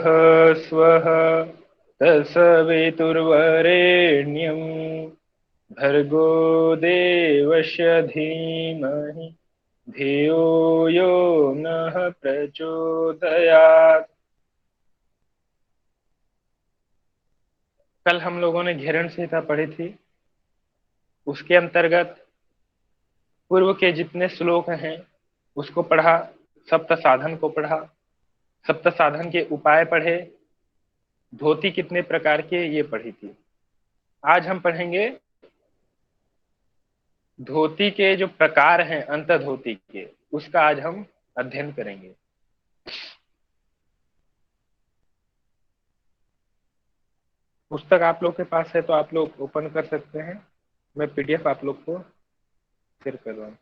स्वः तत्सवितुर्वरेण्यं भर्गो देवस्य धीमहि धियो यो नः प्रचोदयात्। कल हम लोगों ने घेरण संहिता पढ़ी थी। उसके अंतर्गत पूर्व के जितने श्लोक हैं उसको पढ़ा, सप्त साधन को पढ़ा, सप्त साधन के उपाय पढ़े, धोती कितने प्रकार के ये पढ़ी थी। आज हम पढ़ेंगे धोती के जो प्रकार हैं अंत धोती के, उसका आज हम अध्ययन करेंगे। पुस्तक आप लोग के पास है तो आप लोग ओपन कर सकते हैं। मैं पीडीएफ आप लोग को शेयर कर रहा हूँ।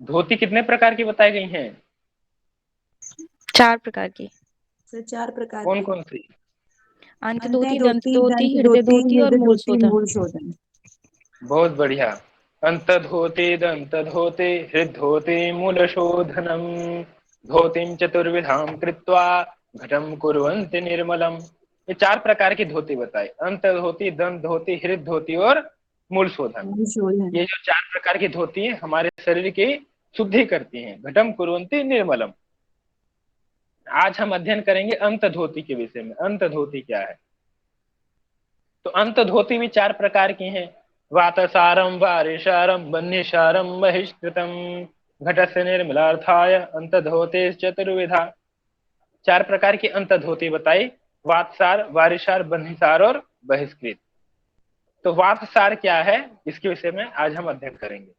धोती कितने प्रकार की बताई गई हैं? 4 प्रकार की। सर 4 प्रकार कौन की। कौन सी? अंत अंत धोती, दंत धोती, धोती, दंत हृदय धोती, धोती और हृदय मूल धोती, शोधन। मूल शोधन। बहुत बढ़िया। अंत धोती, दंत धोती, हृद धोती, मूल शोधनम, धोतिम चतुर्विधां कृत्वा घटम कुर्वन्ति निर्मलम। ये 4 प्रकार की धोती बताई, अंत धोती, दंत धोती, हृद धोती और मूल शोधन। मूल शोधन। ये जो 4 प्रकार की धोती है हमारे शरीर की शुद्धि करती हैं। घटम कुर्वन्ति निर्मलम। आज हम अध्ययन करेंगे अंत धोती के विषय में। अंत धोती क्या है? तो अंत धोती भी 4 प्रकार की हैं। वातसारम, वारिशारम, बन्हीशारम, बहिष्कृतम, घटस्य निर्मलार्थाय अंत धोते चतुर्विधा। 4 प्रकार की अंत धोती बताई, वातसार, वारिशार, बन्हीसार और बहिष्कृत। तो वातसार क्या है इसके विषय में आज हम अध्ययन करेंगे।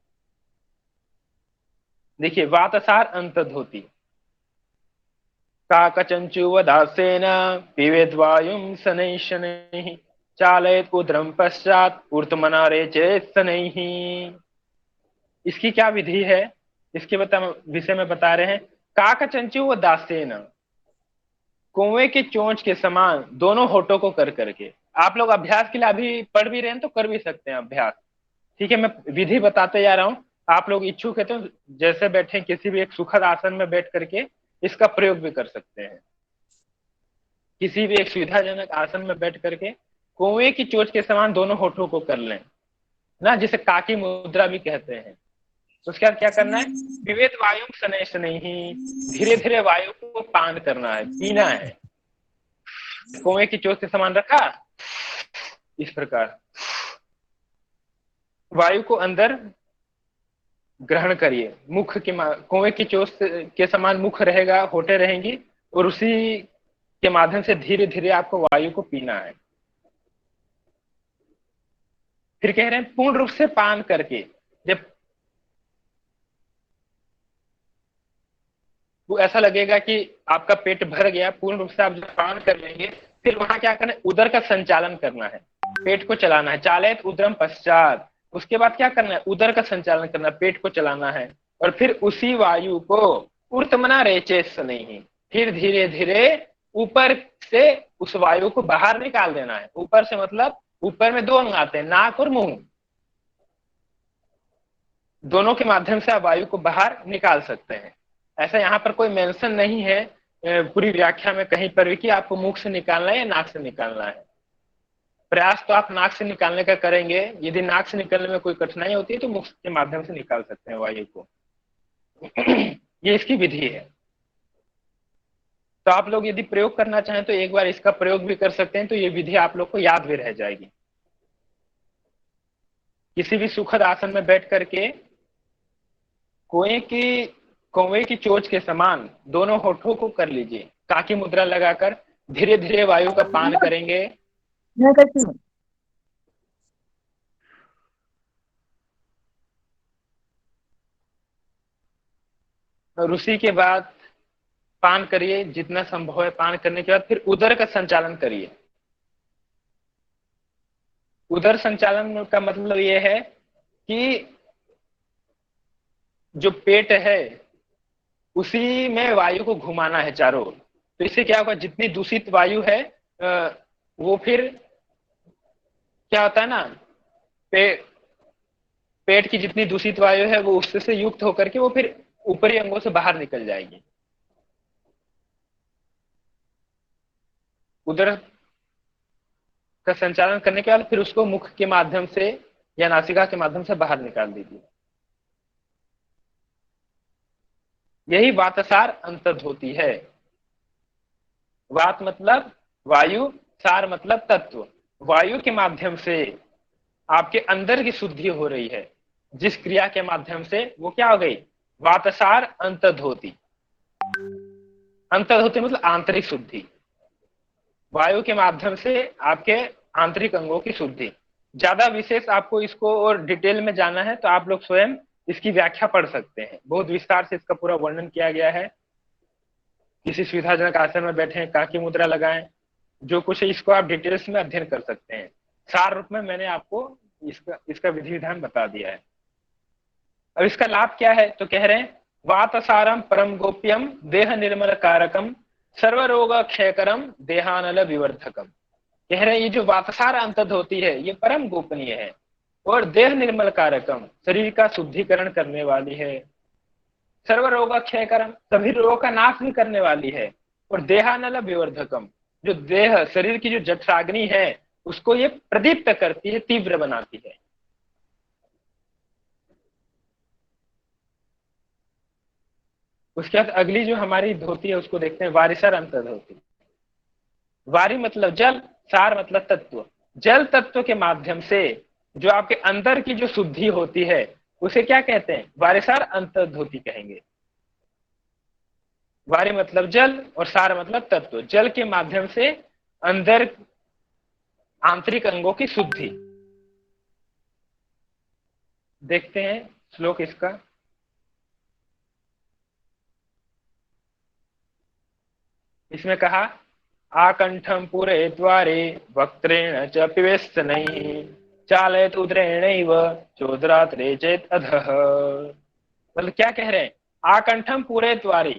देखिए, वातसार अंत धोती। काकचंचुवदासेन पिबेद वायुं शनैः शनैः, चालयेत् उदरं पश्चात् ऊर्ध्वमना रेचयेत् शनैः। इसकी क्या विधि है इसके विषय में बता रहे हैं। काकचंचुवदासेन, कुएं के चोंच के समान दोनों होठों को कर करके। आप लोग अभ्यास के लिए अभी पढ़ भी रहे हैं तो कर भी सकते हैं अभ्यास। ठीक है, मैं विधि बताते जा रहा हूं। आप लोग इच्छुक है तो जैसे बैठे किसी भी एक सुखद आसन में बैठ करके इसका प्रयोग भी कर सकते हैं। किसी भी एक सुविधाजनक आसन में बैठ करके कुएं की चोंच के समान दोनों होठों को कर लें ना, जिसे काकी मुद्रा भी कहते हैं। तो उसके बाद क्या करना है? विवेद वायु शनैः शनैः, धीरे धीरे वायु को पान करना है, पीना है। कुएं की चोंच के समान रखा, इस प्रकार वायु को अंदर ग्रहण करिए। मुख के कुएं की चोंच के समान मुख रहेगा, होठे रहेंगी, और उसी के माध्यम से धीरे धीरे आपको वायु को पीना है। फिर कह रहे हैं पूर्ण रूप से पान करके। जब वो ऐसा लगेगा कि आपका पेट भर गया, पूर्ण रूप से आप जब पान कर लेंगे, फिर वहां क्या करना है? उदर का संचालन करना है, पेट को चलाना है। चालयत उदरम पश्चात, उसके बाद क्या करना है? उदर का संचालन करना है, पेट को चलाना है। और फिर उसी वायु को ऊर्ध्वमना रेचेस नहीं, फिर धीरे धीरे ऊपर से उस वायु को बाहर निकाल देना है। ऊपर से मतलब ऊपर में 2 अंग आते हैं, नाक और मुंह। दोनों के माध्यम से आप वायु को बाहर निकाल सकते हैं। ऐसा यहाँ पर कोई मेंशन नहीं है पूरी व्याख्या में कहीं पर भी कि आपको मुख से निकालना है या नाक से निकालना है। प्रयास तो आप नाक से निकालने का करेंगे। यदि नाक से निकलने में कोई कठिनाई होती है तो मुख के माध्यम से निकाल सकते हैं वायु को। ये इसकी विधि है। तो आप लोग यदि प्रयोग करना चाहें तो एक बार इसका प्रयोग भी कर सकते हैं, तो ये विधि आप लोग को याद भी रह जाएगी। किसी भी सुखद आसन में बैठ करके कौवे की चोंच के समान दोनों होठों को कर लीजिए। काकी मुद्रा लगाकर धीरे धीरे वायु का पान करेंगे। मैं करती हूँ। और उसी के बाद पान करिए जितना संभव है। पान करने के बाद फिर उदर का संचालन करिए। उदर संचालन का मतलब यह है कि जो पेट है उसी में वायु को घुमाना है चारों ओर। तो इससे क्या होगा, जितनी दूषित वायु है वो फिर क्या होता है ना, पे, पेट की जितनी दूषित वायु है वो उससे से युक्त होकर के वो फिर ऊपरी अंगों से बाहर निकल जाएगी। उधर का संचालन करने के बाद फिर उसको मुख के माध्यम से या नासिका के माध्यम से बाहर निकाल दीजिए। यही वातसार अंतर्धोती है। वात मतलब वायु, सार मतलब तत्व। वायु के माध्यम से आपके अंदर की शुद्धि हो रही है, जिस क्रिया के माध्यम से वो क्या हो गई, वातसार अंतर्धोती। अंतर्धोती मतलब आंतरिक शुद्धि, वायु के माध्यम से आपके आंतरिक अंगों की शुद्धि। ज्यादा विशेष आपको इसको और डिटेल में जाना है तो आप लोग स्वयं इसकी व्याख्या पढ़ सकते हैं, बहुत विस्तार से इसका पूरा वर्णन किया गया है। किसी सुविधाजनक आसन में बैठे, काकी मुद्रा लगाएं, जो कुछ है इसको आप डिटेल्स में अध्ययन कर सकते हैं। सार रूप में मैंने आपको इसका विधि विधान बता दिया है। अब इसका लाभ क्या है, तो कह रहे हैं वातसारम परम गोप्यम देह निर्मल कारकम सर्वरोग क्षयकरम देहानल विवर्धकम। कह रहे हैं ये जो वातसार अंतर्धोती है ये परम गोपनीय है और देह निर्मल कारकम शरीर का शुद्धिकरण करने वाली है, सर्वरोग क्षयकरम सभी रोगों का नाश भी करने वाली है, और देहानल विवर्धकम जो देह शरीर की जो जठराग्नि है उसको ये प्रदीप्त करती है, तीव्र बनाती है। उसके बाद अगली जो हमारी धोती है उसको देखते हैं, वारिसर अंतर्धोती। वारी मतलब जल, सार मतलब तत्व। जल तत्व के माध्यम से जो आपके अंदर की जो शुद्धि होती है उसे क्या कहते हैं, वारिसार अंतर्धोती कहेंगे। वारी मतलब जल और सार मतलब तत्व। जल के माध्यम से अंदर आंतरिक अंगों की शुद्धि। देखते हैं श्लोक इसका। इसमें कहा आकंठम पूरे द्वारे वक्त्रेण च पिवेशनैः चालयत उदरेणैव चोदरात् रेचेत अधः। मतलब क्या कह रहे हैं, आकंठम पूरे द्वारे,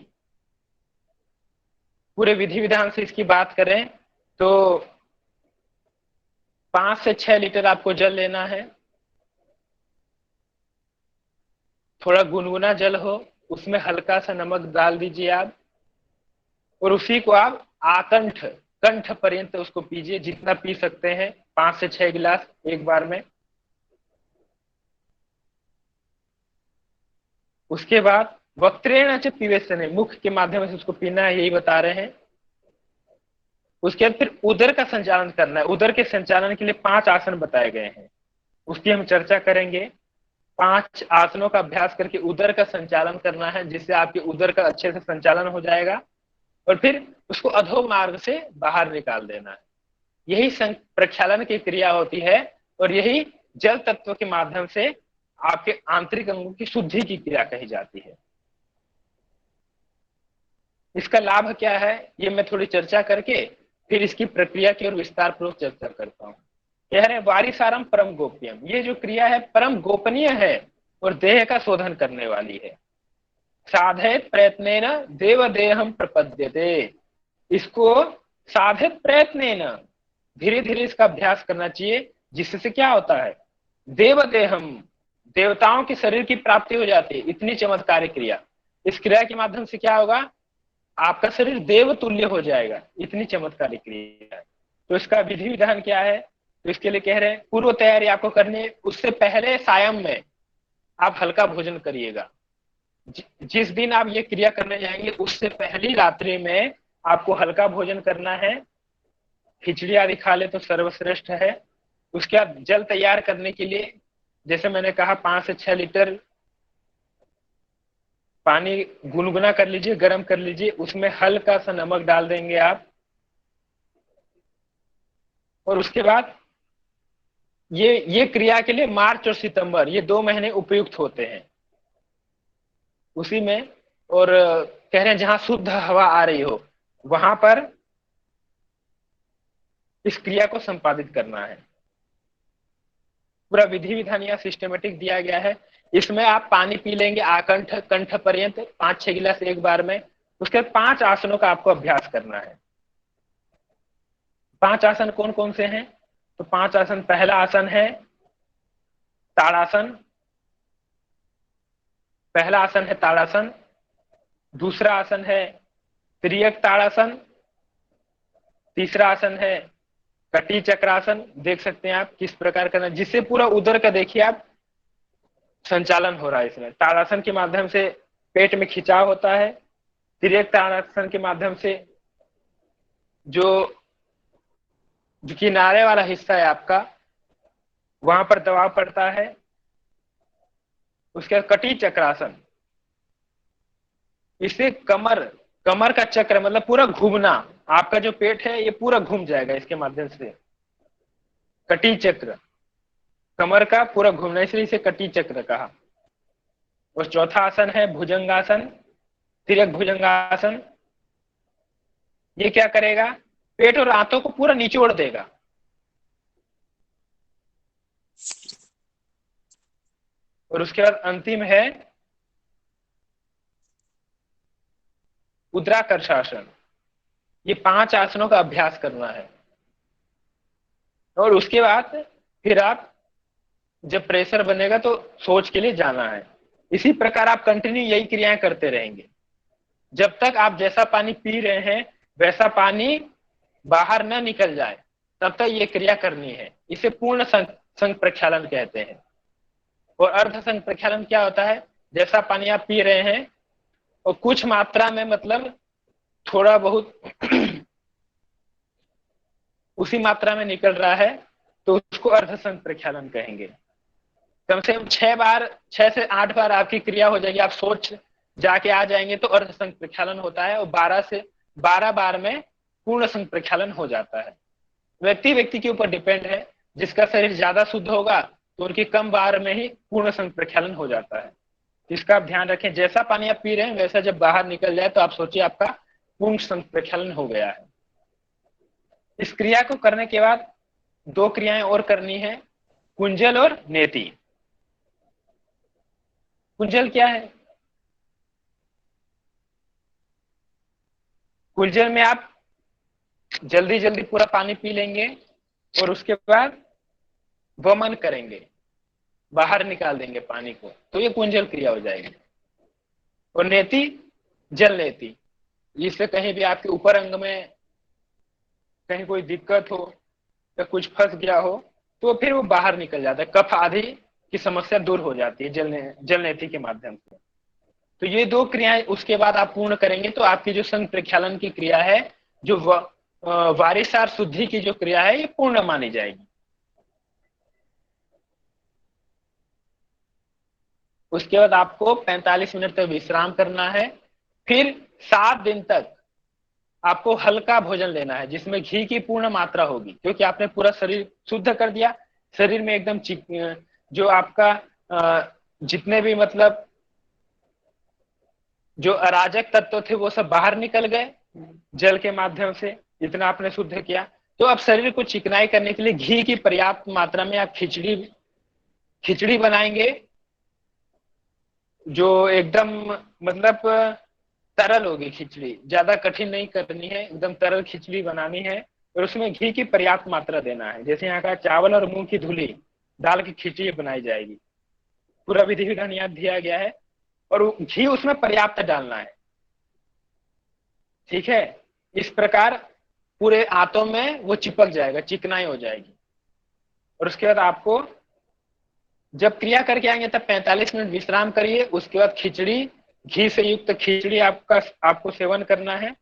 पूरे विधि विधान से इसकी बात करें तो 5 से 6 लीटर आपको जल लेना है। थोड़ा गुनगुना जल हो, उसमें हल्का सा नमक डाल दीजिए आप, और उसी को आप आकंठ कंठ पर्यंत उसको पीजिए, जितना पी सकते हैं 5 से 6 गिलास एक बार में। उसके बाद वक्त्रेण च पिवेशने, मुख के माध्यम से उसको पीना है, यही बता रहे हैं। उसके बाद फिर उदर का संचालन करना है। उदर के संचालन के लिए 5 आसन बताए गए हैं, उसकी हम चर्चा करेंगे। 5 आसनों का अभ्यास करके उदर का संचालन करना है, जिससे आपके उदर का अच्छे से संचालन हो जाएगा, और फिर उसको अधो मार्ग से बाहर निकाल देना है। यही प्रक्षालन की क्रिया होती है, और यही जल तत्व के माध्यम से आपके आंतरिक अंगों की शुद्धि की क्रिया कही जाती है। इसका लाभ क्या है ये मैं थोड़ी चर्चा करके फिर इसकी प्रक्रिया की ओर विस्तार पूर्वक चर्चा करता हूँ। कह रहे हैं वारिसारम परम गोप्यम, ये जो क्रिया है परम गोपनीय है और देह का शोधन करने वाली है। साधयत प्रयत्नेन देव देहम प्रपद्यते, इसको साधित प्रयत्नेन धीरे धीरे इसका अभ्यास करना चाहिए, जिससे क्या होता है, देव देहम देवताओं के शरीर की प्राप्ति हो जाती है। इतनी चमत्कारी क्रिया, इस क्रिया के माध्यम से क्या होगा, आपका शरीर देव तुल्य हो जाएगा। इतनी चमत्कारी क्रिया है। तो इसका विधि विधान क्या है, तो इसके लिए कह रहे हैं पूर्व तैयारी आपको करनी है। उससे पहले सायं में आप हल्का भोजन करिएगा। जिस दिन आप ये क्रिया करने जाएंगे उससे पहली रात्रि में आपको हल्का भोजन करना है। खिचड़ी आदि खा ले तो सर्वश्रेष्ठ है। उसके बाद जल तैयार करने के लिए जैसे मैंने कहा 5 से 6 लीटर पानी गुनगुना कर लीजिए, गर्म कर लीजिए, उसमें हल्का सा नमक डाल देंगे आप, और उसके बाद ये क्रिया के लिए मार्च और सितंबर ये 2 महीने उपयुक्त होते हैं उसी में। और कह रहे हैं जहां शुद्ध हवा आ रही हो वहां पर इस क्रिया को संपादित करना है। पूरा विधि विधान या सिस्टमेटिक दिया गया है। इसमें आप पानी पी लेंगे आकंठ कंठ पर्यंत 5-6 गिलास एक बार में, उसके 5 आसनों का आपको अभ्यास करना है। 5 आसन कौन कौन से हैं? तो 5 आसन, पहला आसन है ताड़ासन। पहला आसन है ताड़ासन। दूसरा आसन है त्रियक ताड़ासन। तीसरा आसन है कटी चक्रासन। देख सकते हैं आप किस प्रकार करना, जिससे पूरा उदर का देखिए आप संचालन हो रहा है। इसमें ताड़ासन के माध्यम से पेट में खिंचाव होता है। तिर्यक ताड़ासन के माध्यम से जो जो किनारे वाला हिस्सा है आपका, वहां पर दबाव पड़ता है। उसके बाद कटी चक्रासन, इससे कमर कमर का चक्र मतलब पूरा घूमना, आपका जो पेट है ये पूरा घूम जाएगा इसके माध्यम से। कटी चक्र, कमर का पूरा घूमना, इसलिए इसे कटी चक्र कहा। और चौथा आसन है भुजंगासन, तिर्यक भुजंगासन। ये क्या करेगा? पेट और आंतों को पूरा निचोड़ देगा। और उसके बाद अंतिम है उद्राकर्षासन। ये 5 आसनों का अभ्यास करना है। और उसके बाद फिर आप जब प्रेशर बनेगा तो सोच के लिए जाना है। इसी प्रकार आप कंटिन्यू यही क्रियाएं करते रहेंगे जब तक आप जैसा पानी पी रहे हैं वैसा पानी बाहर न निकल जाए, तब तक ये क्रिया करनी है। इसे पूर्ण संघ प्रक्षालन कहते हैं। और अर्ध संघ प्रक्षालन क्या होता है? जैसा पानी आप पी रहे हैं और कुछ मात्रा में मतलब थोड़ा बहुत उसी मात्रा में निकल रहा है तो उसको अर्ध संघ प्रक्षालन कहेंगे। कम से कम 6 से 8 बार आपकी क्रिया हो जाएगी, आप सोच जाके आ जाएंगे तो अर्ध संघ प्रक्षालन होता है। और 12 बार में पूर्ण संघ प्रक्षालन हो जाता है। व्यक्ति के ऊपर डिपेंड है। जिसका शरीर ज्यादा शुद्ध होगा तो उनकी कम बार में ही पूर्ण संघ प्रक्षालन हो जाता है। इसका आप ध्यान रखें, जैसा पानी आप पी रहे हैं वैसा जब बाहर निकल जाए तो आप सोचिए आपका पूर्ण संघ प्रक्षालन हो गया है। इस क्रिया को करने के बाद 2 क्रियाएं और करनी है, कुंजल और नेति। कुंजल क्या है? कुंजल में आप जल्दी जल्दी पूरा पानी पी लेंगे और उसके बाद वमन करेंगे, बाहर निकाल देंगे पानी को, तो ये कुंजल क्रिया हो जाएगी। और नेति, जल नेति, इससे कहीं भी आपके ऊपर अंग में कहीं कोई दिक्कत हो या कुछ फंस गया हो तो फिर वो बाहर निकल जाता है। कफ आदि की समस्या दूर हो जाती है जल नेति के माध्यम से। तो ये 2 क्रियाएं उसके बाद आप पूर्ण करेंगे तो आपकी जो संघ प्रक्षालन की क्रिया है, जो वारिसार शुद्धि की जो क्रिया है, ये पूर्ण मानी जाएगी। उसके बाद आपको 45 मिनट तक विश्राम करना है। फिर 7 दिन तक आपको हल्का भोजन लेना है जिसमें घी की पूर्ण मात्रा होगी, क्योंकि आपने पूरा शरीर शुद्ध कर दिया। शरीर में एकदम जो आपका जितने भी मतलब जो अराजक तत्व थे वो सब बाहर निकल गए जल के माध्यम से, जितना आपने शुद्ध किया। तो अब शरीर को चिकनाई करने के लिए घी की पर्याप्त मात्रा में आप खिचड़ी बनाएंगे, जो एकदम मतलब तरल होगी खिचड़ी, ज्यादा कठिन नहीं करनी है, एकदम तरल खिचड़ी बनानी है। और उसमें घी की पर्याप्त मात्रा देना है। जैसे यहाँ का चावल और मूंग की धुली डाल की खिचड़ी बनाई जाएगी, पूरा विधि विधान याद दिया गया है। और घी उसमें पर्याप्त डालना है, ठीक है। इस प्रकार पूरे आंतों में वो चिपक जाएगा, चिकनाई हो जाएगी। और उसके बाद आपको जब क्रिया करके आएंगे तब 45 मिनट विश्राम करिए। उसके बाद खिचड़ी, घी से युक्त खिचड़ी आपको सेवन करना है।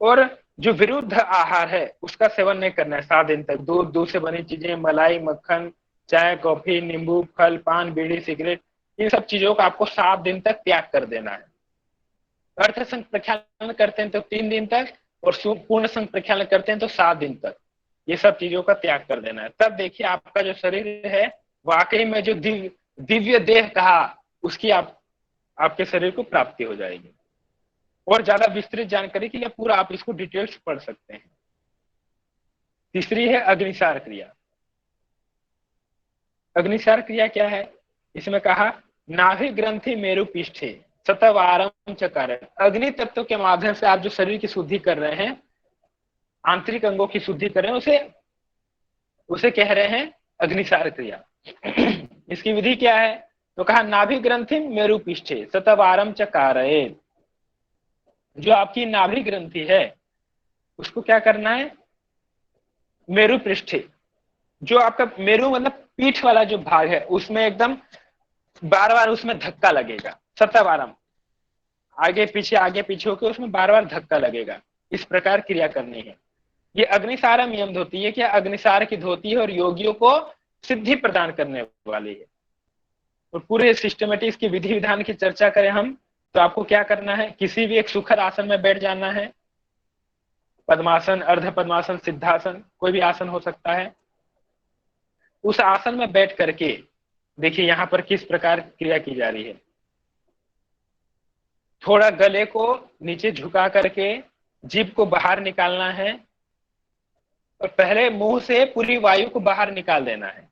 और जो विरुद्ध आहार है उसका सेवन नहीं करना है 7 दिन तक। दूध से बनी चीजें, मलाई, मक्खन, चाय, कॉफी, नींबू, फल, पान, बीड़ी, सिगरेट, इन सब चीजों का आपको 7 दिन तक त्याग कर देना है। अर्ध संघ प्रक्षालन करते हैं तो 3 दिन तक, और पूर्ण संघ प्रक्षालन करते हैं तो 7 दिन तक ये सब चीजों का त्याग कर देना है। तब देखिए आपका जो शरीर है वाकई में जो दिव्य देह कहा उसकी आपके शरीर को प्राप्ति हो जाएगी। और ज्यादा विस्तृत जानकारी के लिए पूरा आप इसको डिटेल्स पढ़ सकते हैं। तीसरी है अग्निसार क्रिया। अग्निसार क्रिया क्या है? इसमें कहा नाभि ग्रंथि मेरु पृष्ठे शतवारम चकार। अग्नि तत्व के माध्यम से आप जो शरीर की शुद्धि कर रहे हैं, आंतरिक अंगों की शुद्धि कर रहे हैं, उसे उसे कह रहे हैं अग्निसार क्रिया। इसकी विधि क्या है? तो कहा नाभि ग्रंथि मेरु पृष्ठे शतवारम चकारयेत्। जो आपकी नाभि ग्रंथि है उसको क्या करना है? मेरु पृष्ठे, जो आपका मेरु मतलब पीठ वाला जो भाग है, उसमें एकदम बार बार उसमें धक्का लगेगा। शतवारम, आगे पीछे होकर उसमें बार बार धक्का लगेगा। इस प्रकार क्रिया करनी है। ये अग्निसारम यम धोती है, क्या अग्निसार की धोती है और योगियों को सिद्धि प्रदान करने वाली है। और पूरे सिस्टमेटिक इसकी विधि विधान की चर्चा करें हम, तो आपको क्या करना है? किसी भी एक सुखद आसन में बैठ जाना है। पद्मासन, अर्ध पद्मासन, सिद्धासन, कोई भी आसन हो सकता है। उस आसन में बैठ करके देखिए यहां पर किस प्रकार क्रिया की जा रही है। थोड़ा गले को नीचे झुका करके जीभ को बाहर निकालना है और पहले मुंह से पूरी वायु को बाहर निकाल देना है।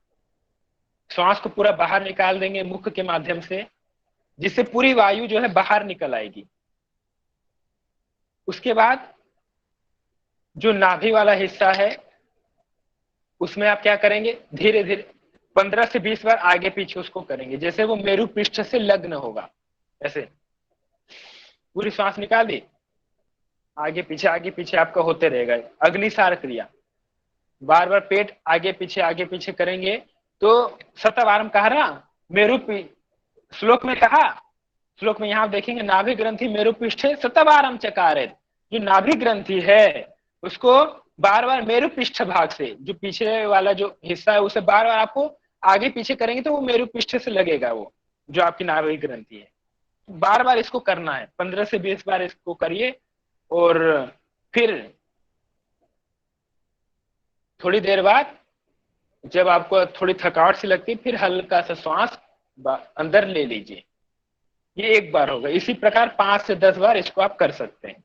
श्वास को पूरा बाहर निकाल देंगे मुख के माध्यम से, जिससे पूरी वायु जो है बाहर निकल आएगी। उसके बाद जो नाभि वाला हिस्सा है उसमें आप क्या करेंगे? धीरे धीरे 15 से 20 बार आगे पीछे उसको करेंगे, जैसे वो मेरु पृष्ठ से लग्न होगा। ऐसे पूरी श्वास निकाल दी, आगे पीछे आपका होते रहेगा। अग्निसार क्रिया बार बार पेट आगे पीछे करेंगे तो शतवारम कहा ना, मेरु श्लोक में कहा, श्लोक में यहां देखेंगे नाभि ग्रंथि मेरु पृष्ठे शतवारम चकारेत। जो नाभि ग्रंथि है उसको बार बार मेरु पृष्ठ भाग से, जो पीछे वाला जो हिस्सा है, उसे बार बार आपको आगे पीछे करेंगे तो वो मेरु पृष्ठ से लगेगा, वो जो आपकी नाभि ग्रंथि है। बार बार इसको करना है, 15 से 20 बार इसको करिए। और फिर थोड़ी देर बाद जब आपको थोड़ी थकावट सी लगती है, फिर हल्का सा श्वास अंदर ले लीजिए। ये एक बार होगा। इसी प्रकार 5 से 10 बार इसको आप कर सकते हैं।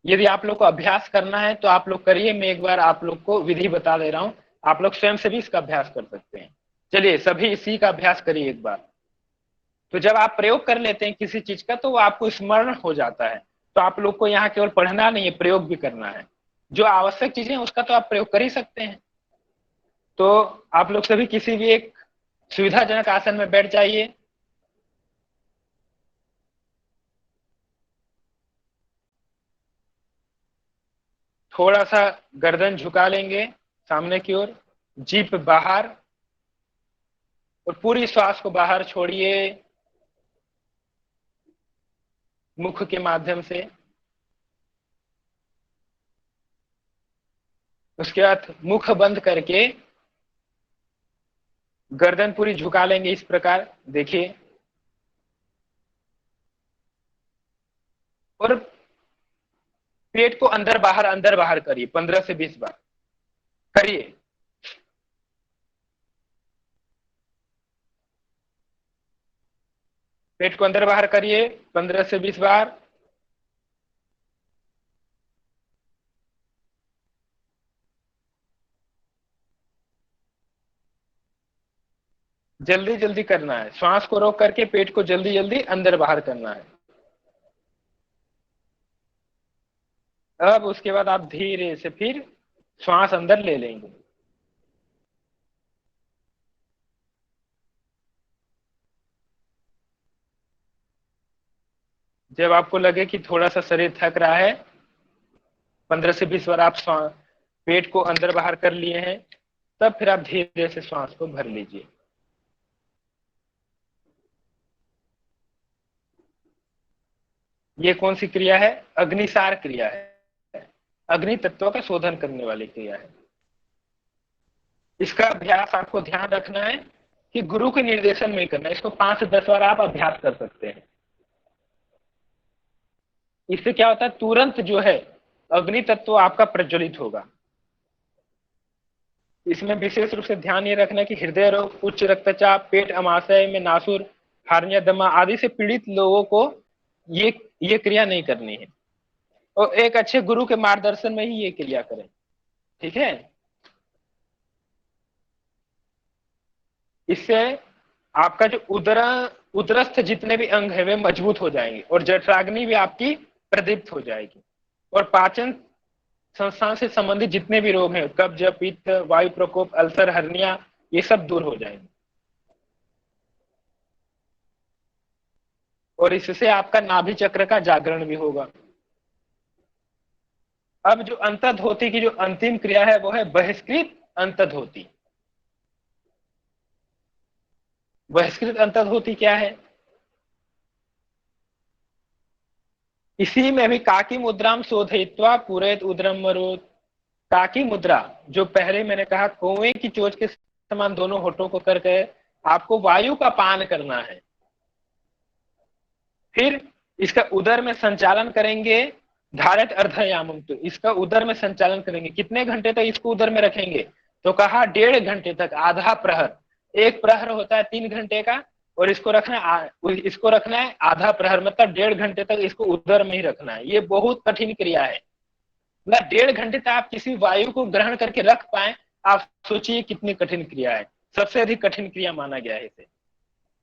यदि आप लोग को अभ्यास करना है तो आप लोग करिए। मैं एक बार आप लोग को विधि बता दे रहा हूं, आप लोग स्वयं से भी इसका अभ्यास कर सकते हैं। चलिए सभी इसी का अभ्यास करिए एक बार। तो जब आप प्रयोग कर लेते हैं किसी चीज का तो वो आपको स्मरण हो जाता है। तो आप लोग को यहाँ केवल पढ़ना नहीं है, प्रयोग भी करना है। जो आवश्यक चीजें उसका तो आप प्रयोग कर ही सकते हैं। तो आप लोग सभी किसी भी एक सुविधाजनक आसन में बैठ जाइए। थोड़ा सा गर्दन झुका लेंगे सामने की ओर, जीभ बाहर, और पूरी श्वास को बाहर छोड़िए मुख के माध्यम से। उसके बाद मुख बंद करके गर्दन पूरी झुका लेंगे इस प्रकार, देखिए। और पेट को अंदर बाहर करिए 15 से 20 बार करिए। पेट को अंदर बाहर करिए 15 से 20 बार। जल्दी जल्दी करना है, श्वास को रोक करके पेट को जल्दी जल्दी अंदर बाहर करना है। अब उसके बाद आप धीरे से फिर श्वास अंदर ले लेंगे। जब आपको लगे कि थोड़ा सा शरीर थक रहा है, 15 से 20 बार आप पेट को अंदर बाहर कर लिए हैं, तब फिर आप धीरे से श्वास को भर लीजिए। ये कौन सी क्रिया है? अग्निसार क्रिया है। अग्नि तत्व का शोधन करने वाली क्रिया है। इसका अभ्यास आपको ध्यान रखना है कि गुरु के निर्देशन में करना है। इसको 5 से 10 बार आप अभ्यास कर सकते हैं। इससे क्या होता है, तुरंत जो है अग्नि तत्व आपका प्रज्वलित होगा। इसमें विशेष रूप से ध्यान ये रखना कि हृदय रोग, उच्च रक्तचाप, पेट अमाशय में नासुर, हार्निया, दमा आदि से पीड़ित लोगों को ये क्रिया नहीं करनी है। और एक अच्छे गुरु के मार्गदर्शन में ही ये क्रिया करें, ठीक है। इससे आपका जो उदरस्थ जितने भी अंग है वे मजबूत हो जाएंगे और जठराग्नि भी आपकी प्रदीप्त हो जाएगी और पाचन संस्थान से संबंधित जितने भी रोग हैं, कब्ज, पित्त, वायु प्रकोप, अल्सर, हर्निया, ये सब दूर हो जाएंगे और इससे आपका नाभि चक्र का जागरण भी होगा। अब जो अंतर्धोती की जो अंतिम क्रिया है वो है बहिष्कृत अंतर्धोती। बहिष्कृत अंतर्धोती क्या है? इसी में भी काकी मुद्राम शोधयित्वा पूरयत उदरम मरोत। काकी मुद्रा, जो पहले मैंने कहा कुएं की चोंच के समान दोनों होठों को करके आपको वायु का पान करना है। फिर इसका उदर में संचालन करेंगे, धारित अर्धयामम, तो इसका उदर में संचालन करेंगे। कितने घंटे तक इसको उदर में रखेंगे? तो कहा 1.5 घंटे तक, आधा प्रहर। एक प्रहर होता है 3 घंटे का और इसको रखना है आधा प्रहर, मतलब 1.5 घंटे तक इसको उदर में ही रखना है। ये बहुत कठिन क्रिया है, मतलब 1.5 घंटे तक आप किसी वायु को ग्रहण करके रख पाए, आप सोचिए कितनी कठिन क्रिया है। सबसे अधिक कठिन क्रिया माना गया है इसे।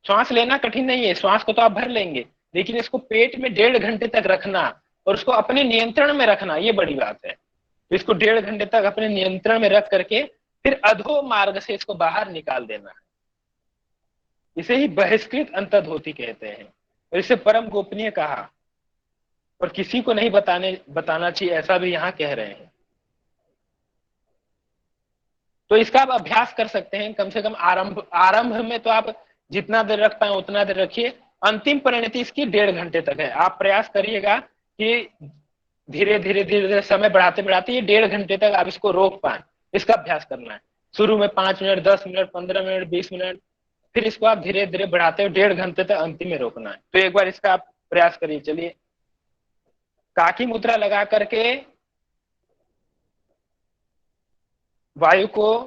श्वास लेना कठिन नहीं है, श्वास को तो आप भर लेंगे, लेकिन इसको पेट में 1.5 घंटे तक रखना और उसको अपने नियंत्रण में रखना, ये बड़ी बात है। तो इसको 1.5 घंटे तक अपने नियंत्रण में रख करके फिर अधो मार्ग से इसको बाहर निकाल देना है। इसे ही बहिष्कृत अंतर्धोती कहते हैं और इसे परम गोपनीय कहा और किसी को नहीं बताना चाहिए, ऐसा भी यहाँ कह रहे हैं। तो इसका आप अभ्यास कर सकते हैं, कम से कम आरंभ में तो आप जितना देर रख पाए उतना देर रखिए। अंतिम परिणति इसकी 1.5 घंटे तक है। आप प्रयास करिएगा कि धीरे धीरे धीरे धीरे समय बढ़ाते बढ़ाते ये 1.5 घंटे तक आप इसको रोक पाए। इसका अभ्यास करना है। शुरू में 5 मिनट, 10 मिनट, 15 मिनट, 20 मिनट, फिर इसको आप धीरे धीरे बढ़ाते हुए 1.5 घंटे तक अंतिम में रोकना है। तो एक बार इसका आप प्रयास करिए। चलिए, काकी मुद्रा लगा करके वायु को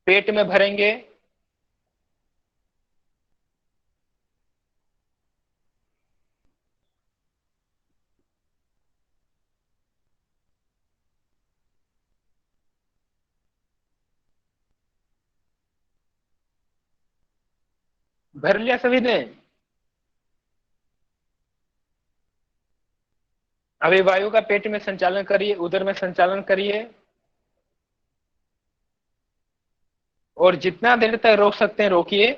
पेट में भरेंगे, भर लिया सभी ने? अभी वायु का पेट में संचालन करिए, उदर में संचालन करिए और जितना देर तक रोक सकते हैं रोकिए,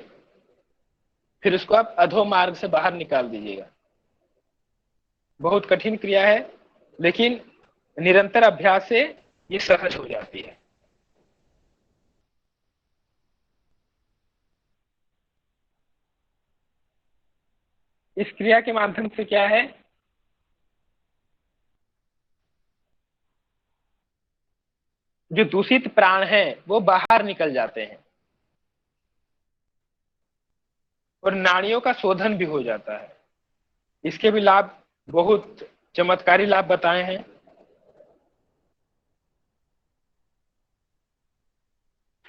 फिर उसको आप अधो मार्ग से बाहर निकाल दीजिएगा। बहुत कठिन क्रिया है, लेकिन निरंतर अभ्यास से ये सहज हो जाती है। इस क्रिया के माध्यम से क्या है, जो दूषित प्राण हैं वो बाहर निकल जाते हैं और नाड़ियों का शोधन भी हो जाता है। इसके भी लाभ, बहुत चमत्कारी लाभ बताए हैं।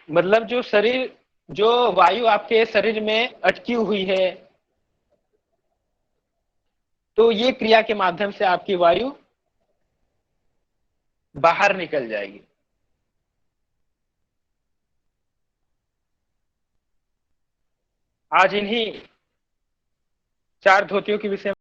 मतलब जो वायु आपके शरीर में अटकी हुई है, तो ये क्रिया के माध्यम से आपकी वायु बाहर निकल जाएगी। आज इन्हीं 4 धोतियों के विषय